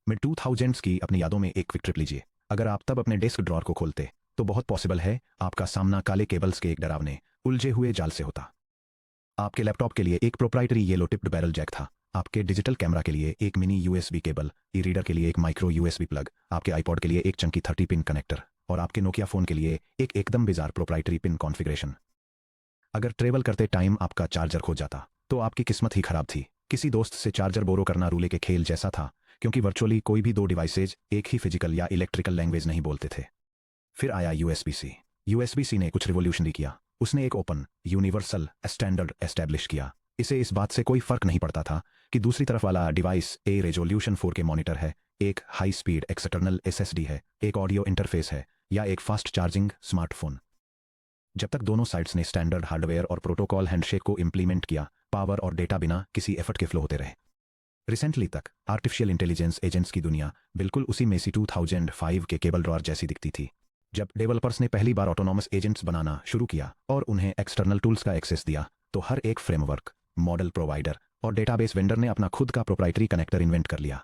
Mid 2000s की अपनी यादों में एक क्विक ट्रिप लीजिए। अगर आप तब अपने डेस्क ड्रॉर को खोलते तो बहुत पॉसिबल है आपका सामना काले केबल्स के एक डरावने उलझे हुए जाल से होता। आपके लैपटॉप के लिए एक proprietary yellow tipped barrel jack था, आपके डिजिटल कैमरा के लिए एक mini USB cable, e reader के लिए एक माइक्रो यूएसबी प्लग, आपके आईपॉड के लिए एक चंकी 30 पिन कनेक्टर और आपके नोकिया फोन के लिए एक एकदम बिजार प्रोप्राइटरी पिन कॉन्फ़िगरेशन। अगर ट्रेवल करते टाइम आपका चार्जर खो जाता तो आपकी किस्मत ही खराब थी। किसी दोस्त से चार्जर बोरो करना रूले के खेल जैसा था, क्योंकि वर्चुअली कोई भी दो डिवाइसेज एक ही फिजिकल या इलेक्ट्रिकल लैंग्वेज नहीं बोलते थे। फिर आया यूएसबी-सी। यूएसबी-सी ने कुछ रिवोल्यूशनरी किया। उसने एक ओपन यूनिवर्सल स्टैंडर्ड एस्टैब्लिश किया। इसे इस बात से कोई फर्क नहीं पड़ता था कि दूसरी तरफ वाला डिवाइस ए रेजोल्यूशन 4K मॉनिटर है, एक हाई स्पीड एक्सटर्नल एसएसडी है, एक ऑडियो इंटरफेस है या एक फास्ट चार्जिंग स्मार्टफोन। जब तक दोनों साइट्स ने स्टैंडर्ड हार्डवेयर और प्रोटोकॉल हैंडशेक को इंप्लीमेंट किया, पावर और डेटा बिना किसी एफर्ट के फ्लो होते रहे। रिसेंटली तक आर्टिफिशियल इंटेलिजेंस एजेंट्स की दुनिया बिल्कुल उसी मेसी 2005 के केबल ड्रॉर जैसी दिखती थी। जब डेवलपर्स ने पहली बार ऑटोनॉमस एजेंट्स बनाना शुरू किया और उन्हें एक्सटर्नल टूल्स का एक्सेस दिया, तो हर एक फ्रेमवर्क, मॉडल प्रोवाइडर और डेटाबेस वेंडर ने अपना खुद का प्रोप्राइटरी कनेक्टर इन्वेंट कर लिया।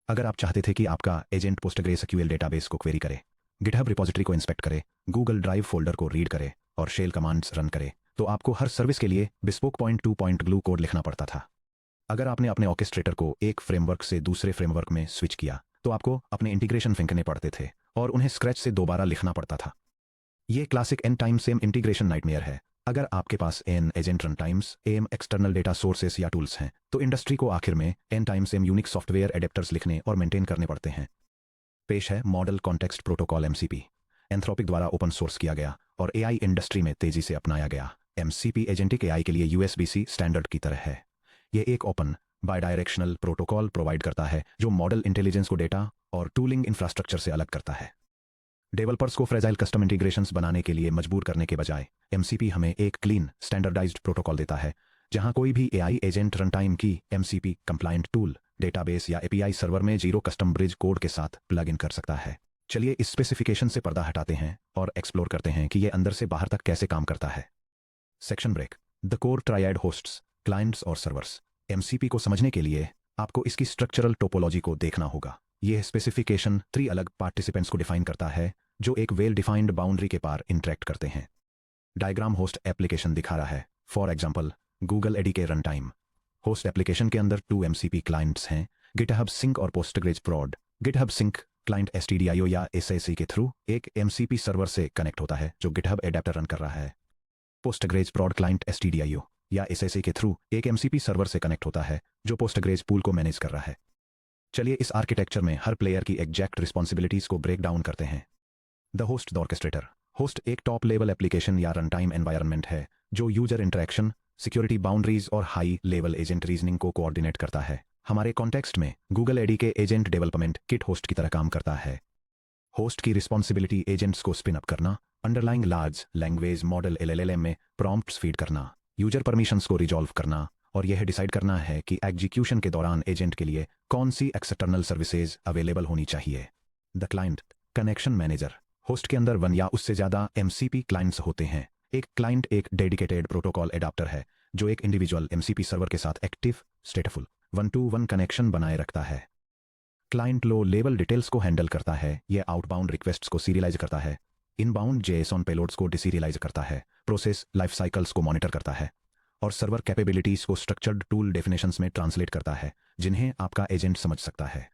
अगर आप चाहते थे कि आपका एजेंट पोस्टग्रेसक्यूएल डेटाबेस को क्वेरी करे, गिटहब रिपोजिटरी को इंस्पेक्ट करे, गूगल ड्राइव फोल्डर को रीड करे और शेल कमांड्स रन करे, तो आपको हर सर्विस के लिए bespoke point two point glue code लिखना पड़ता था। अगर आपने अपने ऑर्केस्ट्रेटर को एक फ्रेमवर्क से दूसरे फ्रेमवर्क में स्विच किया, तो आपको अपने इंटीग्रेशन फेंकने पड़ते थे और उन्हें स्क्रैच से दोबारा लिखना पड़ता था। ये classic N times M integration nightmare है। अगर आपके पास N agent run times M external data sources या टूल्स हैं, तो इंडस्ट्री को आखिर में N times M unique software adapters लिखने और मेंटेन करने पड़ते हैं। पेश है model context protocol MCP. Anthropic द्वारा ओपन सोर्स किया गया और एआई इंडस्ट्री में तेजी से अपनाया गया। एमसीपी एजेंटिक एआई के लिए यूएसबी-सी स्टैंडर्ड की तरह है। यह एक ओपन बायडायरेक्शनल प्रोटोकॉल प्रोवाइड करता है जो मॉडल इंटेलिजेंस को डेटा और टूलिंग इंफ्रास्ट्रक्चर से अलग करता है। डेवलपर्स को फ्रेजाइल कस्टम इंटीग्रेशंस बनाने के लिए मजबूर करने के बजाय एमसीपी हमें एक क्लीन स्टैंडर्डाइज्ड प्रोटोकॉल देता है, जहां कोई भी एआई एजेंट रन टाइम की एमसीपी कंप्लायंट टूल, डेटाबेस या एपीआई सर्वर में जीरो कस्टम ब्रिज कोड के साथ प्लग इन कर सकता है। चलिए इस स्पेसिफिकेशन से पर्दा हटाते हैं और एक्सप्लोर करते हैं कि यह अंदर से बाहर तक कैसे काम करता है। Section break. The core triad hosts, clients और सर्वर्स। एमसीपी को समझने के लिए आपको इसकी स्ट्रक्चरल टोपोलॉजी को देखना होगा। यह स्पेसिफिकेशन 3 अलग पार्टिसिपेंट्स को डिफाइन करता है जो एक वेल डिफाइंड बाउंड्री के पार इंटरेक्ट करते हैं। डायग्राम होस्ट एप्लीकेशन दिखा रहा है। For example, Google एडीके run time. Host application के अंदर 2 एमसीपी क्लाइंट्स हैं, गिटहब सिंक और पोस्टग्रेज प्रॉड। गिटहब सिंक क्लाइंट एसटीडीआईओ या एसएससी के थ्रू एक एमसीपी सर्वर से कनेक्ट होता है जो गिटहब एडेप्टर रन कर रहा है। पोस्टग्रेज प्रॉड क्लाइंट एसटीडीआईओ या एसएससी के थ्रू एक एमसीपी सर्वर से कनेक्ट होता है जो पोस्टग्रेज पूल को मैनेज कर रहा है। चलिए इस आर्किटेक्चर में हर प्लेयर की एग्जैक्ट रिस्पॉन्सिबिलिटीज को ब्रेक डाउन करते हैं। The host the orchestrator. Host एक टॉप लेवल एप्लीकेशन या रन टाइम एनवायरनमेंट है जो यूजर इंटरेक्शन, सिक्योरिटी बाउंड्रीज और हाई लेवल एजेंट रीजनिंग को कोऑर्डिनेट करता है। हमारे कॉन्टेक्स्ट में Google एडीके agent development kit host की तरह काम करता है। होस्ट की रिस्पॉन्सिबिलिटी एजेंट्स को स्पिन अप करना, underlying large language model LLM में प्रॉम्प्ट्स फीड करना, यूजर परमिशंस को रिजॉल्व करना और यह डिसाइड करना है कि एग्जीक्यूशन के दौरान एजेंट के लिए कौन सी एक्सटर्नल सर्विसेज अवेलेबल होनी चाहिए। The client connection manager. Host के अंदर 1 या उससे ज्यादा एमसीपी क्लाइंट्स होते हैं। एक क्लाइंट एक डेडिकेटेड प्रोटोकॉल एडाप्टर है जो एक इंडिविजुअल एमसीपी सर्वर के साथ एक्टिव स्टेटफुल 1-to-1 कनेक्शन बनाए रखता है। क्लाइंट लो लेवल डिटेल्स को हैंडल करता है। यह आउटबाउंड रिक्वेस्ट्स को सीरियलाइज करता है, इनबाउंड जेएसओन पेलोड्स को डिसीरियलाइज करता है, प्रोसेस लाइफ साइकिल्स को मॉनिटर करता है और सर्वर कैपेबिलिटीज को स्ट्रक्चर्ड टूल डेफिनेशंस में ट्रांसलेट करता है जिन्हें आपका एजेंट समझ सकता है।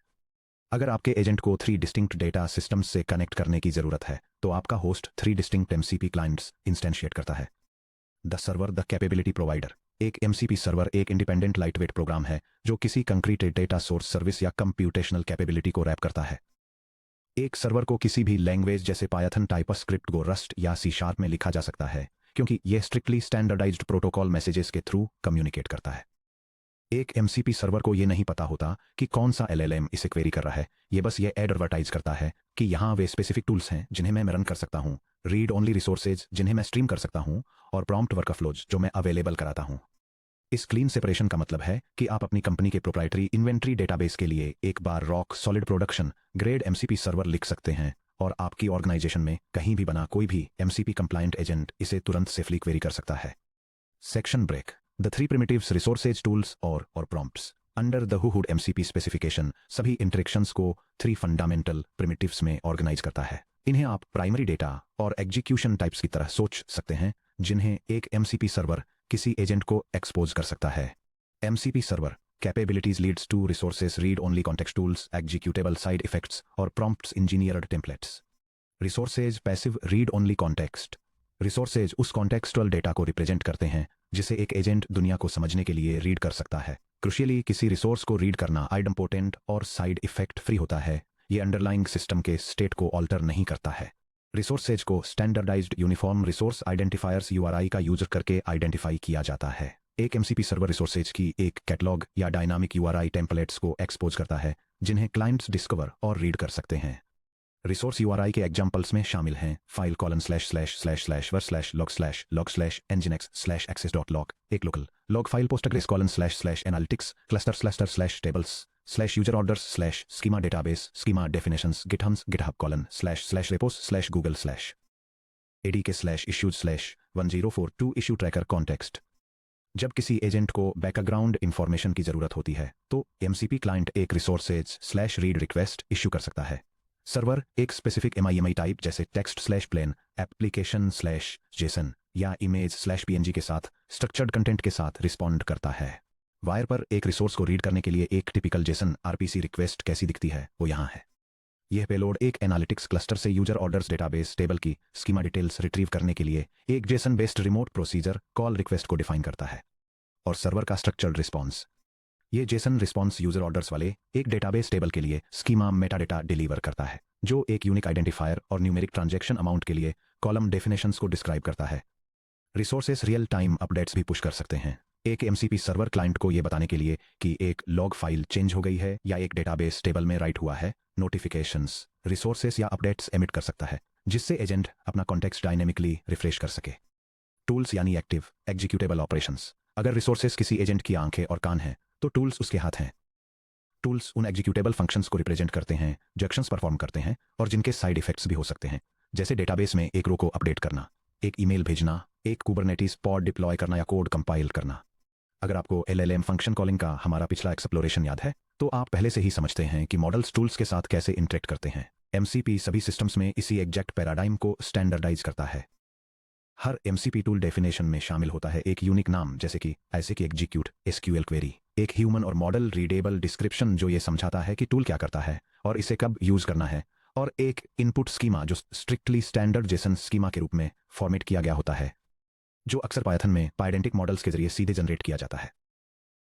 अगर आपके एजेंट को 3 डिस्टिंक्ट डेटा सिस्टम्स से कनेक्ट करने की जरूरत है, तो आपका host 3 distinct MCP clients instantiate करता है। The server the capability provider. एक एमसीपी सर्वर एक इंडिपेंडेंट लाइटवेट प्रोग्राम है जो किसी कंक्रीट डेटा सोर्स सर्विस या कंप्यूटेशनल कैपेबिलिटी को रैप करता है। एक सर्वर को किसी भी लैंग्वेज जैसे पायथन, टाइपस्क्रिप्ट, गो, रस्ट या सी शार्प में लिखा जा सकता है, क्योंकि यह स्ट्रिक्टली स्टैंडर्डाइज्ड प्रोटोकॉल मैसेजेस के थ्रू कम्युनिकेट करता है। एक एमसीपी सर्वर को यह नहीं पता होता कि कौन सा एलएलएम इसे क्वेरी कर रहा है। यह बस ये एडवर्टाइज करता है कि यहाँ वे स्पेसिफिक टूल्स हैं जिन्हें मैं रन कर सकता हूँ, रीड ओनली रिसोर्सेज जिन्हें मैं स्ट्रीम कर सकता हूँ और प्रॉम्प्ट वर्कफ्लोज जो मैं अवेलेबल कराता हूँ। इस क्लीन सेपरेशन का मतलब है कि आप अपनी कंपनी के प्रोप्राइटरी इन्वेंट्री डेटाबेस के लिए एक बार rock solid production grade MCP server लिख सकते हैं और आपकी ऑर्गेनाइजेशन में कहीं भी बना कोई भी एमसीपी कंप्लायंट एजेंट इसे तुरंत सेफली क्वेरी कर सकता है। Section break. The 3 primitives resources tools और prompts. Under the hood MCP specification सभी इंटरेक्शंस को 3 फंडामेंटल प्रिमिटिव्स में ऑर्गेनाइज करता है। इन्हें आप प्राइमरी डेटा और एग्जीक्यूशन टाइप्स की तरह सोच सकते हैं, जिन्हें एक एमसीपी सर्वर किसी एजेंट को एक्सपोज कर सकता है। MCP server capabilities leads to resources read only context tools executable side effects और prompts engineered templates. Resources passive read only context. Resources उस कॉन्टेक्स्टुअल डेटा को रिप्रेजेंट करते हैं जिसे एक एजेंट दुनिया को समझने के लिए रीड कर सकता है। क्रुशियली किसी रिसोर्स को रीड करना आइडम्पोटेंट और साइड इफेक्ट फ्री होता है। ये अंडरलाइंग सिस्टम के स्टेट को ऑल्टर नहीं करता है। रिसोर्सेज को standardised uniform resource identifiers URI का यूज करके आइडेंटिफाई किया जाता है। एक एमसीपी सर्वर रिसोर्सेज की एक कैटलॉग या डायनामिक यूआरआई टेम्पलेट्स को एक्सपोज करता है, जिन्हें क्लाइंट्स डिस्कवर और रीड कर सकते हैं। रिसोर्स यूआरआई के एग्जांपल्स में शामिल हैं फाइल ://var/log/nginx/access.log एक local log file postgres ://analytics cluster/टेबल्स user orders schema database schema definitions githubs github : //repos/google adk/issues/1042 issue tracker context। जब किसी एजेंट को बैकग्राउंड इंफॉर्मेशन की जरूरत होती है तो एमसीपी क्लाइंट एक रिसोर्सेज/रीड रिक्वेस्ट इश्यू कर सकता है। सर्वर एक स्पेसिफिक एमआईएमआई टाइप जैसे टेक्स्ट/प्लेन एप्लीकेशन/जेसन या इमेज/पीएनजी के साथ स्ट्रक्चर्ड कंटेंट के साथ रिस्पॉन्ड करता है। वायर पर एक रिसोर्स को रीड करने के लिए एक टिपिकल जेसन आरपीसी रिक्वेस्ट कैसी दिखती है वो यहाँ है। यह पेलोड एक एनालिटिक्स क्लस्टर से यूजर ऑर्डर्स डेटाबेस टेबल की स्कीमा डिटेल्स रिट्रीव करने के लिए एक Jason based remote procedure call request को डिफाइन करता है। और सर्वर का स्ट्रक्चर्ड रिस्पॉन्स, ये जेसन रिस्पॉन्स यूजर ऑर्डर्स वाले एक डेटाबेस टेबल के लिए स्कीमा मेटाडेटा डिलीवर करता है, जो एक यूनिक आइडेंटिफायर और न्यूमेरिक ट्रांजैक्शन अमाउंट के लिए कॉलम डेफिनेशंस को डिस्क्राइब करता है। रिसोर्सेस रियल टाइम अपडेट्स भी पुश कर सकते हैं, एक एमसीपी सर्वर क्लाइंट को यह बताने के लिए कि एक लॉग फाइल चेंज हो गई है या एक डेटाबेस टेबल में राइट हुआ है। नोटिफिकेशंस रिसोर्सेस या अपडेट्स एमिट कर सकता है, जिससे एजेंट अपना कॉन्टेक्स्ट डायनेमिकली रिफ्रेश कर सके। टूल्स यानी एक्टिव एग्जीक्यूटेबल ऑपरेशंस, अगर रिसोर्सेस किसी एजेंट की आंखें और कान हैं तो टूल्स उसके हाथ हैं। टूल्स उन एग्जीक्यूटेबल फंक्शंस को रिप्रेजेंट करते हैं जो एक्शंस परफॉर्म करते हैं और जिनके साइड इफेक्ट्स भी हो सकते हैं, जैसे डेटाबेस में एक रो को अपडेट करना, एक ईमेल भेजना, एक कुबरनेटिस पॉड डिप्लॉय करना या कोड कंपाइल करना। अगर आपको एलएलएम फंक्शन कॉलिंग का हमारा पिछला एक्सप्लोरेशन याद है तो आप पहले से ही समझते हैं कि मॉडल्स टूल्स के साथ कैसे इंटरेक्ट करते हैं। एमसीपी सभी सिस्टम्स में इसी एग्जैक्ट पैराडाइम को स्टैंडर्डाइज करता है। हर एमसीपी टूल डेफिनेशन में शामिल होता है एक यूनिक नाम, जैसे कि ऐसे कि एग्जीक्यूट एसक्यूएल क्वेरी, एक ह्यूमन और मॉडल रीडेबल डिस्क्रिप्शन जो ये समझाता है कि टूल क्या करता है और इसे कब यूज करना है, और एक इनपुट स्कीमा जो स्ट्रिक्टली स्टैंडर्ड जेसन स्कीमा के रूप में फॉर्मेट किया गया होता है, जो अक्सर पायथन में पाइडेंटिक मॉडल्स के जरिए सीधे जनरेट किया जाता है।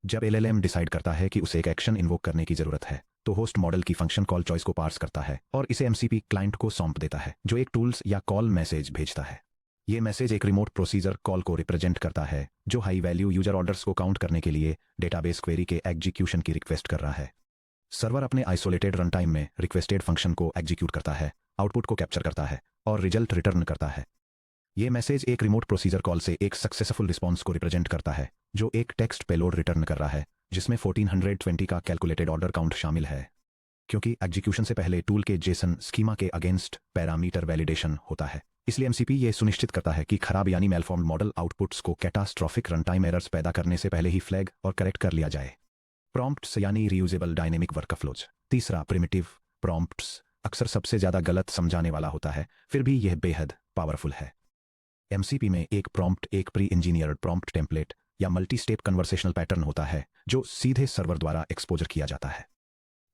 जब एलएलएम डिसाइड करता है कि उसे एक एक्शन इन्वोक करने की जरूरत है तो होस्ट मॉडल की फंक्शन कॉल चॉइस को पार्स करता है और इसे एमसीपी क्लाइंट को सौंप देता है, जो एक टूल्स या कॉल मैसेज भेजता है। ये मैसेज एक रिमोट प्रोसीजर कॉल को रिप्रेजेंट करता है जो हाई वैल्यू यूजर ऑर्डर्स को काउंट करने के लिए डेटाबेस क्वेरी के एग्जीक्यूशन की रिक्वेस्ट कर रहा है। सर्वर अपने आइसोलेटेड रन टाइम में रिक्वेस्टेड फंक्शन को एग्जीक्यूट करता है, आउटपुट को कैप्चर करता है और रिजल्ट रिटर्न करता है। ये मैसेज एक रिमोट प्रोसीजर कॉल से एक सक्सेसफुल रिस्पॉन्स को रिप्रेजेंट करता है, जो एक टेक्स्ट पेलोड रिटर्न कर रहा है जिसमें 1420 का कैलकुलेटेड ऑर्डर काउंट शामिल है। क्योंकि एग्जीक्यूशन से पहले टूल के जेसन स्कीमा के अगेंस्ट पैरामीटर वैलिडेशन होता है, इसलिए एमसीपी ये सुनिश्चित करता है कि खराब यानी मेलफॉर्म्ड मॉडल आउटपुट्स को कैटास्ट्रॉफिक रन टाइम एरर्स पैदा करने से पहले ही फ्लैग और करेक्ट कर लिया जाए। प्रॉम्प्ट्स यानी रीयूजेबल डायनेमिक वर्कफ्लोज। तीसरा प्रिमिटिव प्रॉम्प्ट्स अक्सर सबसे ज्यादा गलत समझाने वाला होता है, फिर भी यह बेहद पावरफुल है। एमसीपी में एक प्रॉम्प्ट एक प्री इंजीनियर्ड प्रॉम्प्ट टेम्पलेट या मल्टी स्टेप कन्वर्सेशनल पैटर्न होता है जो सीधे सर्वर द्वारा एक्सपोजर किया जाता है।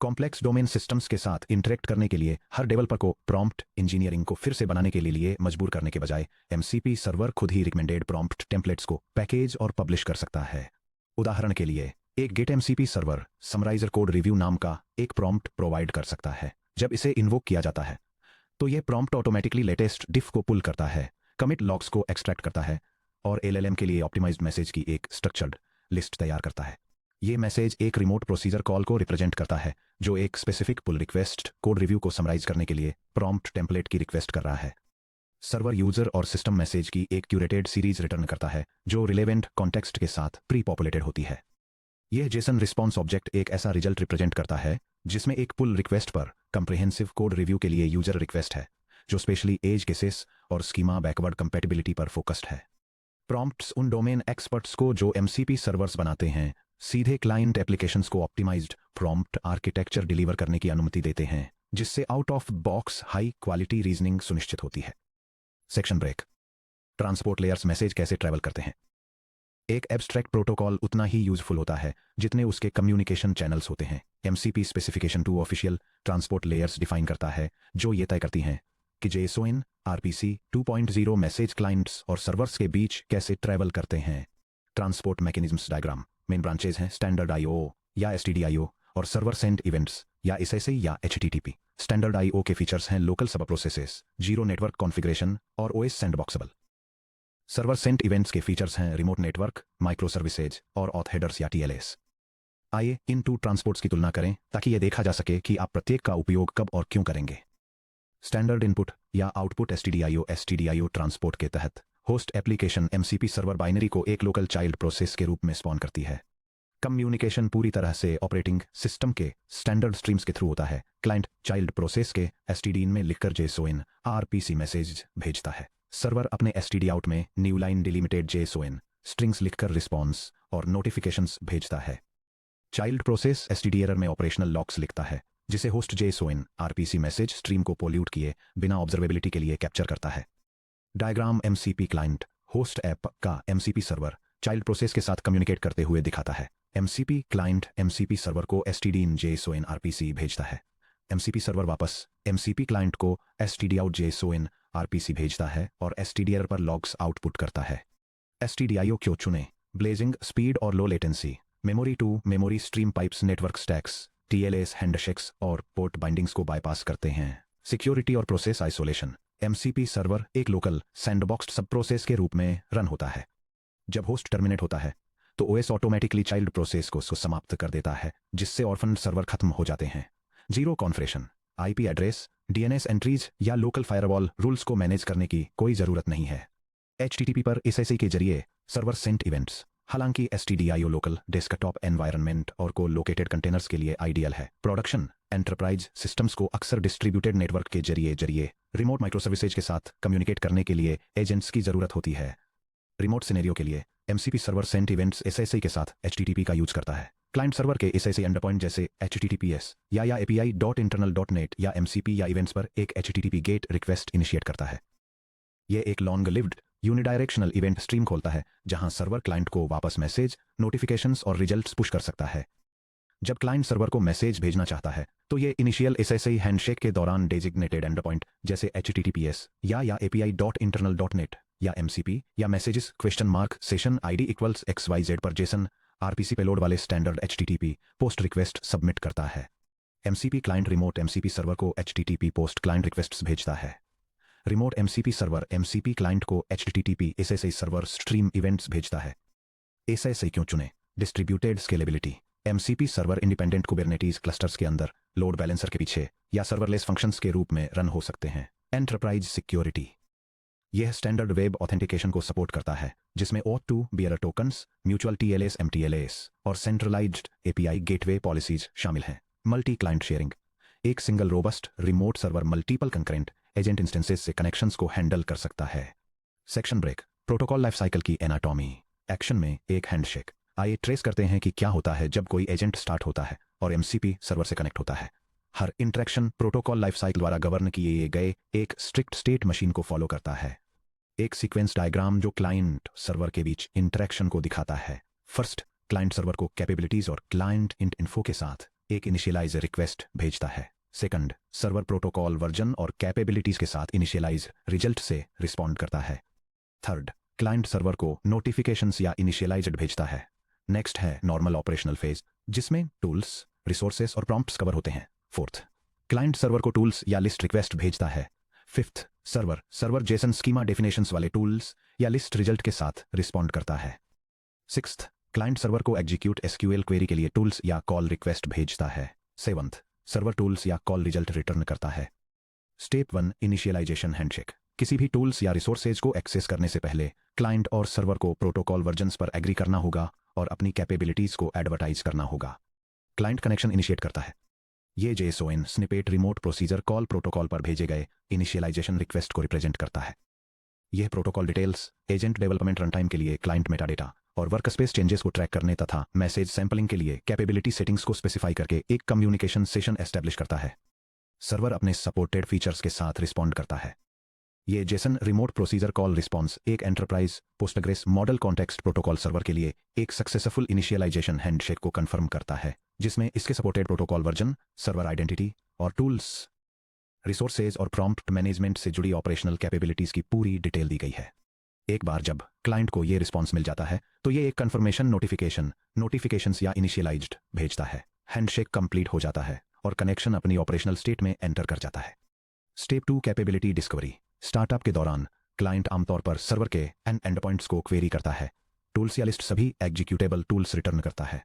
कॉम्प्लेक्स डोमेन सिस्टम्स के साथ इंटरेक्ट करने के लिए हर डेवलपर को प्रॉम्प्ट इंजीनियरिंग को फिर से बनाने के लिए मजबूर करने के बजाय एमसीपी सर्वर खुद ही रिकमेंडेड प्रॉम्प्ट टेम्पलेट्स को पैकेज और पब्लिश कर सकता है। उदाहरण के लिए एक Git MCP server summariser code review नाम का एक प्रॉम्प्ट प्रोवाइड कर सकता है। जब इसे इन्वोक किया जाता है तो यह प्रॉम्प्ट ऑटोमेटिकली लेटेस्ट डिफ को पुल करता है, कमिट लॉग्स को एक्सट्रैक्ट करता है और एलएलएम के लिए ऑप्टिमाइज्ड मैसेज की एक स्ट्रक्चर्ड लिस्ट तैयार करता है। ये मैसेज एक रिमोट प्रोसीजर कॉल को रिप्रेजेंट करता है जो एक specific pull request code review को समराइज करने के लिए प्रॉम्प्ट टेम्पलेट की रिक्वेस्ट कर रहा है। सर्वर यूजर और सिस्टम मैसेज की एक क्यूरेटेड सीरीज रिटर्न करता है जो रिलेवेंट कॉन्टेक्स्ट के साथ प्री पॉपुलेटेड होती है। यह जेसन रिस्पॉन्स ऑब्जेक्ट एक ऐसा रिजल्ट रिप्रेजेंट करता है जिसमें एक पुल रिक्वेस्ट पर कंप्रिहेंसिव कोड रिव्यू के लिए यूजर रिक्वेस्ट है जो स्पेशली एज केसेस और स्कीमा बैकवर्ड कंपैटिबिलिटी पर फोकस्ड है। प्रॉम्प्ट्स उन डोमेन एक्सपर्ट्स को जो एमसीपी सर्वर्स बनाते हैं सीधे क्लाइंट एप्लीकेशंस को ऑप्टिमाइज्ड प्रॉम्प्ट आर्किटेक्चर डिलीवर करने की अनुमति देते हैं, जिससे out of box high quality reasoning सुनिश्चित होती है। Section break. Transport layers message कैसे ट्रैवल करते हैं। एक एब्स्ट्रैक्ट प्रोटोकॉल उतना ही यूजफुल होता है जितने उसके कम्युनिकेशन चैनल्स होते हैं। MCP specification 2 official transport layers define करता है, जो ये तय करती हैं कि JSON RPC 2.0 मैसेज क्लाइंट्स और सर्वर्स के बीच कैसे ट्रैवल करते हैं। Transport mechanisms diagram. Main branches हैं स्टैंडर्ड IO या STDIO और सर्वर सेंड इवेंट्स या SSI या HTTP। स्टैंडर्ड IO के फीचर्स हैं लोकल सब प्रोसेसेस, जीरो नेटवर्क कॉन्फ़िगरेशन और OS सैंडबॉक्सेबल। सर्वर सेंट इवेंट्स के फीचर्स हैं रिमोट नेटवर्क, माइक्रो सर्विसेज और ऑथ हेडर्स या TLS। आइए इन 2 ट्रांसपोर्ट्स की तुलना करें ताकि यह देखा जा सके कि आप प्रत्येक का उपयोग कब और क्यों करेंगे। स्टैंडर्ड इनपुट या आउटपुट STDIO ट्रांसपोर्ट के तहत host application MCP server binary को एक लोकल चाइल्ड प्रोसेस के रूप में स्पॉन करती है। कम्युनिकेशन पूरी तरह से ऑपरेटिंग सिस्टम के स्टैंडर्ड स्ट्रीम्स के थ्रू होता है। क्लाइंट चाइल्ड प्रोसेस के STD में लिखकर JSON RPC मैसेज भेजता है। सर्वर अपने STD आउट में new line delimited JSON strings लिखकर रिस्पॉन्स और नोटिफिकेशंस भेजता है। चाइल्ड प्रोसेस STD एरर में ऑपरेशनल लॉक्स लिखता है, जिसे host JSON RPC message stream को पोल्यूट किए बिना ऑब्जर्वेबिलिटी के लिए कैप्चर करता है। Diagram MCP client host app का MCP सर्वर चाइल्ड प्रोसेस के साथ कम्युनिकेट करते हुए दिखाता है। MCP क्लाइंट MCP सर्वर को STD इन JSON RPC भेजता है। MCP सर्वर वापस MCP क्लाइंट को STD आउट JSON RPC भेजता है और STD एरर पर लॉग्स आउटपुट करता है। STDIO क्यों चुनें? ब्लेजिंग स्पीड और low latency, memory to memory stream pipes, network stacks, TLS handshakes और पोर्ट बाइंडिंग्स को बाईपास करते हैं। सिक्योरिटी और प्रोसेस आइसोलेशन। MCP सर्वर एक लोकल सैंडबॉक्स्ड सब प्रोसेस के रूप में रन होता है। जब होस्ट टर्मिनेट होता है तो OS ऑटोमेटिकली चाइल्ड प्रोसेस को समाप्त कर देता है, जिससे ऑर्फन सर्वर खत्म हो जाते हैं। Zero configuration, IP address, DNS entries या लोकल फायरवॉल रूल्स को मैनेज करने की कोई ज़रूरत नहीं है। HTTP पर SSI के जरिए सर्वर सेंट इवेंट्स। हालांकि STDIO लोकल डेस्कटॉप एनवायरनमेंट और को लोकेटेड कंटेनर्स के लिए आइडियल है। प्रोडक्शन एंटरप्राइज सिस्टम्स को अक्सर डिस्ट्रीब्यूटेड नेटवर्क के जरिए रिमोट माइक्रोसर्विसेज के साथ कम्युनिकेट करने के लिए एजेंट्स की ज़रूरत होती है। रिमोट सिनेरियो के लिए MCP server sent events SSI के साथ HTTP का यूज करता है। क्लाइंट सर्वर के SSI एंडपॉइंट जैसे HTTPS या API.internal.net या MCP या इवेंट्स पर एक HTTP गेट रिक्वेस्ट इनिशिएट करता है। यह एक long lived unidirectional event stream खोलता है, जहां सर्वर क्लाइंट को वापस मैसेज, नोटिफिकेशंस और रिजल्ट्स पुश कर सकता है। जब क्लाइंट सर्वर को मैसेज भेजना चाहता है तो ये इनिशियल SSI हैंडशेक के दौरान डेजिग्नेटेड एंडपॉइंट जैसे HTTPS या API.internal.net या MCP या मैसेजेस सेशन ID = XYZ पर JSON RPC पेलोड वाले standard HTTP post request submit करता है। MCP client remote MCP server को HTTP पोस्ट क्लाइंट रिक्वेस्ट्स भेजता है। Remote MCP server MCP client को HTTP SSI server stream events भेजता है। SSI क्यों चुने? Distributed scalability. MCP server independent Kubernetes clusters के अंदर, लोड बैलेंसर के पीछे या सर्वरलेस फंक्शंस के रूप में रन हो सकते हैं। Enterprise security. यह स्टैंडर्ड वेब ऑथेंटिकेशन को सपोर्ट करता है, जिसमें OAuth2 bearer tokens, mutual TLS MTLS और सेंट्रलाइज्ड API गेटवे पॉलिसीज शामिल हैं। Multi client sharing. एक single robust remote server multiple concurrent agent instances से कनेक्शंस को हैंडल कर सकता है। Section break. Protocol life cycle की एनाटॉमी। एक्शन में एक हैंडशेक। आइए ट्रेस करते हैं कि क्या होता है जब कोई एजेंट स्टार्ट होता है और MCP सर्वर से कनेक्ट होता है। हर इंटरेक्शन प्रोटोकॉल लाइफ साइकिल द्वारा गवर्न किए गए एक स्ट्रिक्ट स्टेट मशीन को फॉलो करता है। एक सीक्वेंस डायग्राम जो क्लाइंट सर्वर के बीच इंटरेक्शन को दिखाता है। फर्स्ट, क्लाइंट सर्वर को कैपेबिलिटीज और क्लाइंट इन्फो के साथ एक इनिशियलाइज रिक्वेस्ट भेजता है। सेकंड, सर्वर प्रोटोकॉल वर्जन और कैपेबिलिटीज के साथ इनिशियलाइज रिजल्ट से रिस्पॉन्ड करता है। थर्ड, क्लाइंट सर्वर को नोटिफिकेशंस या इनिशियलाइज्ड भेजता है। नेक्स्ट है नॉर्मल ऑपरेशनल फेज, जिसमें टूल्स, रिसोर्सेस और प्रॉम्प्ट्स कवर होते हैं। फोर्थ, क्लाइंट सर्वर को टूल्स या लिस्ट रिक्वेस्ट भेजता है। Fifth, server JSON schema definitions वाले टूल्स या लिस्ट रिजल्ट के साथ रिस्पॉन्ड करता है। सिक्स्थ, क्लाइंट सर्वर को एग्जीक्यूट SQL क्वेरी के लिए टूल्स या कॉल रिक्वेस्ट भेजता है। सेवंथ, सर्वर टूल्स या कॉल रिजल्ट रिटर्न करता है। Step 1, initialisation handshake. किसी भी टूल्स या रिसोर्सेज को एक्सेस करने से पहले क्लाइंट और सर्वर को प्रोटोकॉल वर्जन्स पर एग्री करना होगा और अपनी कैपेबिलिटीज को एडवर्टाइज करना होगा। क्लाइंट कनेक्शन इनिशिएट करता है। ये JSON snippet remote procedure call protocol पर भेजे गए इनिशियलाइजेशन रिक्वेस्ट को रिप्रेजेंट करता है। यह protocol details, agent development runtime के लिए क्लाइंट मेटाडेटा और वर्कस्पेस चेंजेस को ट्रैक करने तथा मैसेज सैंपलिंग के लिए कैपेबिलिटी सेटिंग्स को स्पेसिफाई करके एक कम्युनिकेशन सेशन एस्टेब्लिश करता है। सर्वर अपने सपोर्टेड फीचर्स के साथ रिस्पॉन्ड करता है। ये JSON remote procedure call response एक enterprise Postgres model context protocol server के लिए एक सक्सेसफुल इनिशियलाइजेशन हैंडशेक को कंफर्म करता है, जिसमें इसके supported protocol version, server identity और टूल्स, रिसोर्सेज और प्रॉम्प्ट मैनेजमेंट से जुड़ी ऑपरेशनल कैपेबिलिटीज की पूरी डिटेल दी गई है। एक बार जब क्लाइंट को ये रिस्पॉन्स मिल जाता है तो ये एक कन्फर्मेशन नोटिफिकेशंस या इनिशियलाइज्ड भेजता है। हैंडशेक कंप्लीट हो जाता है और कनेक्शन अपनी ऑपरेशनल स्टेट में एंटर कर जाता है। Step 2 capability discovery. स्टार्टअप के दौरान क्लाइंट आमतौर पर सर्वर के एंड पॉइंट्स को क्वेरी करता है, टूल्स या लिस्ट सभी एग्जीक्यूटेबल टूल्स रिटर्न करता है,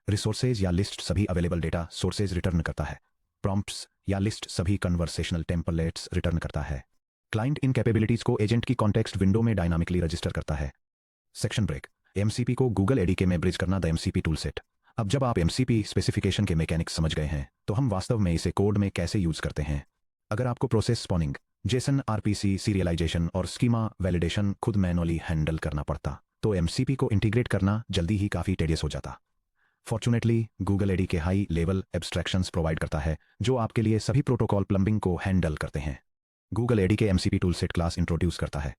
रिसोर्सेज या लिस्ट सभी अवेलेबल डेटा सोर्सेज रिटर्न करता है, प्रॉम्प्ट्स या लिस्ट सभी कन्वर्सेशनल टेम्पलेट्स रिटर्न करता है। क्लाइंट इन कैपेबिलिटीज को एजेंट की कॉन्टेक्स्ट विंडो में डायनामिकली रजिस्टर करता है। Section break. एमसीपी को गूगल एडीके में ब्रिज करना। The MCP toolset. अब जब आप एमसीपी स्पेसिफिकेशन के मैकेनिक्स समझ गए हैं तो हम वास्तव में इसे कोड में कैसे यूज करते हैं। अगर आपको process spawning, Jason RPC serialisation और स्कीमा वैलिडेशन खुद मैनुअली हैंडल करना पड़ता तो एमसीपी को इंटीग्रेट करना जल्दी ही काफी टेडियस हो जाता। Fortunately Google एडीके high level abstractions provide करता है जो आपके लिए सभी प्रोटोकॉल प्लम्बिंग को हैंडल करते हैं। Google एडीके MCP toolset class introduce करता है।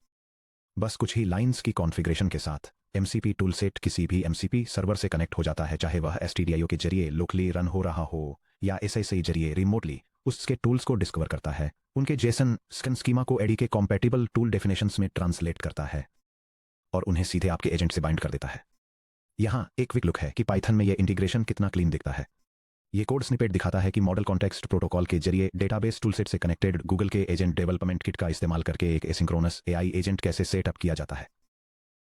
बस कुछ ही लाइंस की कॉन्फ़िगरेशन के साथ एमसीपी टूलसेट किसी भी एमसीपी सर्वर से कनेक्ट हो जाता है, चाहे वह एसटीडीआईओ के जरिए लोकली रन हो रहा हो या एसएसए जरिए रिमोटली उसके टूल्स को डिस्कवर करता है, उनके जेसन स्कीमा को एडीके कॉम्पैटिबल टूल डेफिनेशंस में ट्रांसलेट करता है और उन्हें सीधे आपके एजेंट से बाइंड कर देता है। यहाँ एक क्विक लुक है कि पाइथन में यह इंटीग्रेशन कितना क्लीन दिखता है। ये कोड स्निपेट दिखाता है कि मॉडल कॉन्टेक्स्ट प्रोटोकॉल के जरिए डेटाबेस टूलसेट से कनेक्टेड गूगल के एजेंट डेवलपमेंट किट का इस्तेमाल करके एक एसिंक्रोनस एआई एजेंट कैसे सेटअप किया जाता है।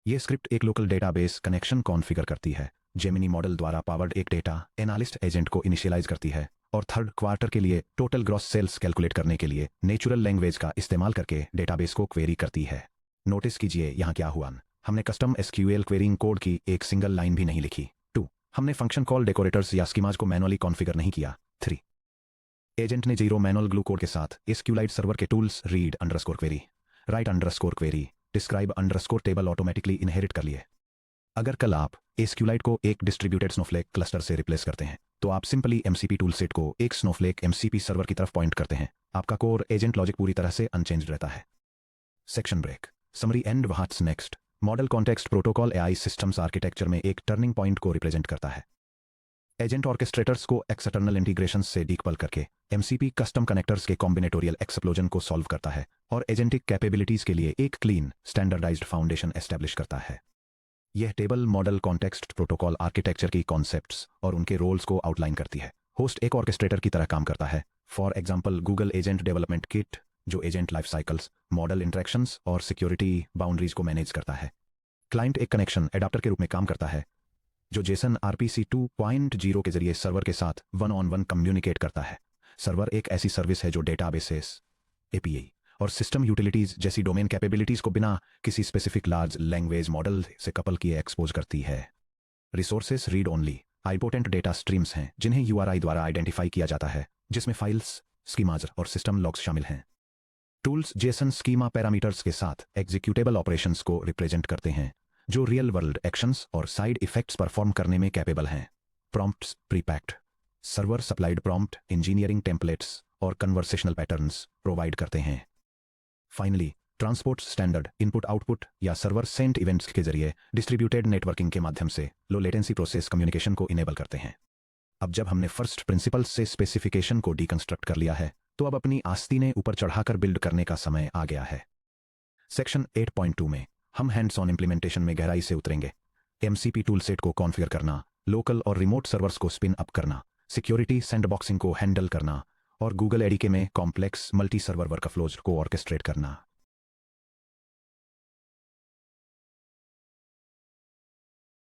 ये स्क्रिप्ट एक लोकल डेटाबेस कनेक्शन कॉन्फ़िगर करती है, जेमिनी मॉडल द्वारा पावर्ड एक डेटा एनालिस्ट एजेंट को इनिशियलाइज करती है और थर्ड क्वार्टर के लिए टोटल ग्रॉस सेल्स कैलकुलेट करने के लिए नेचुरल लैंग्वेज का इस्तेमाल करके डेटाबेस को क्वेरी करती है। नोटिस कीजिए यहाँ क्या हुआ, हमने कस्टम एसक्यूएल क्वेरिंग कोड की एक सिंगल लाइन भी नहीं लिखी। 2. हमने फंक्शन कॉल डेकोरेटर्स या स्कीमाज को मैनुअली कॉन्फ़िगर नहीं किया। 3. एजेंट ने 0 मैनुअल ग्लू कोड के साथ एसक्यूलाइट सर्वर के tools read underscore query, right underscore query, describe underscore table automatically inherit कर लिए। अगर कल आप एसक्यूलाइट को एक डिस्ट्रीब्यूटेड स्नोफ्लेक क्लस्टर से रिप्लेस करते हैं तो आप सिंपली एमसीपी टूलसेट को एक स्नोफ्लेक एमसीपी सर्वर की तरफ पॉइंट करते हैं। आपका कोर एजेंट लॉजिक पूरी तरह से अनचेंज्ड रहता है। Section break. Summary and what's next. Model context protocol AI systems architecture में एक टर्निंग पॉइंट को रिप्रेजेंट करता है। एजेंट ऑर्केस्ट्रेटर्स को एक्सटर्नल इंटीग्रेशंस से डीकपल करके एमसीपी कस्टम कनेक्टर्स के कॉम्बिनेटोरियल एक्सप्लोजन को सॉल्व करता है और एजेंटिक कैपेबिलिटीज के लिए एक क्लीन स्टैंडर्डाइज्ड फाउंडेशन एस्टैब्लिश करता है। यह table model context protocol architecture की कॉन्सेप्ट्स और उनके रोल्स को आउटलाइन करती है। होस्ट एक ऑर्केस्ट्रेटर की तरह काम करता है, for example Google agent development kit, जो agent life cycles, model interactions और सिक्योरिटी बाउंड्रीज को मैनेज करता है। क्लाइंट एक कनेक्शन एडाप्टर के रूप में काम करता है जो जेसन आरपीसी 2.0 के जरिए सर्वर के साथ 1-on-1 कम्युनिकेट करता है। सर्वर एक ऐसी सर्विस है जो डेटाबेसेस, एपीआई और सिस्टम यूटिलिटीज जैसी डोमेन कैपेबिलिटीज को बिना किसी स्पेसिफिक लार्ज लैंग्वेज मॉडल से कपल किए एक्सपोज करती है। Resources read only idempotent data streams हैं जिन्हें यूआरआई द्वारा आइडेंटिफाई किया जाता है, जिसमें फाइल्स, स्कीमाज और सिस्टम लॉग्स शामिल हैं। टूल्स जेसन स्कीमा पैरामीटर्स के साथ एग्जीक्यूटेबल ऑपरेशंस को रिप्रेजेंट करते हैं जो रियल वर्ल्ड एक्शंस और साइड इफेक्ट्स परफॉर्म करने में कैपेबल हैं। Prompts prepacked server supplied prompt engineering templates और कन्वर्सेशनल पैटर्न्स प्रोवाइड करते हैं। Finally transport standard input output या सर्वर सेंट इवेंट्स के जरिए डिस्ट्रीब्यूटेड नेटवर्किंग के माध्यम से लो लेटेंसी प्रोसेस कम्युनिकेशन को इनेबल करते हैं। अब जब हमने फर्स्ट प्रिंसिपल्स से स्पेसिफिकेशन को डीकंस्ट्रक्ट कर लिया है तो अब अपनी आस्तीनें ऊपर चढ़ाकर बिल्ड करने का समय आ गया है। सेक्शन 8.2 में हम हैंड्स ऑन इंप्लीमेंटेशन में गहराई से उतरेंगे। एमसीपी टूलसेट को कॉन्फ़िगर करना, लोकल और रिमोट सर्वर्स को स्पिन अप करना, सिक्योरिटी सैंडबॉक्सिंग को हैंडल करना और गूगल एडीके में कॉम्प्लेक्स मल्टी सर्वर वर्कफ्लोज को ऑर्केस्ट्रेट करना।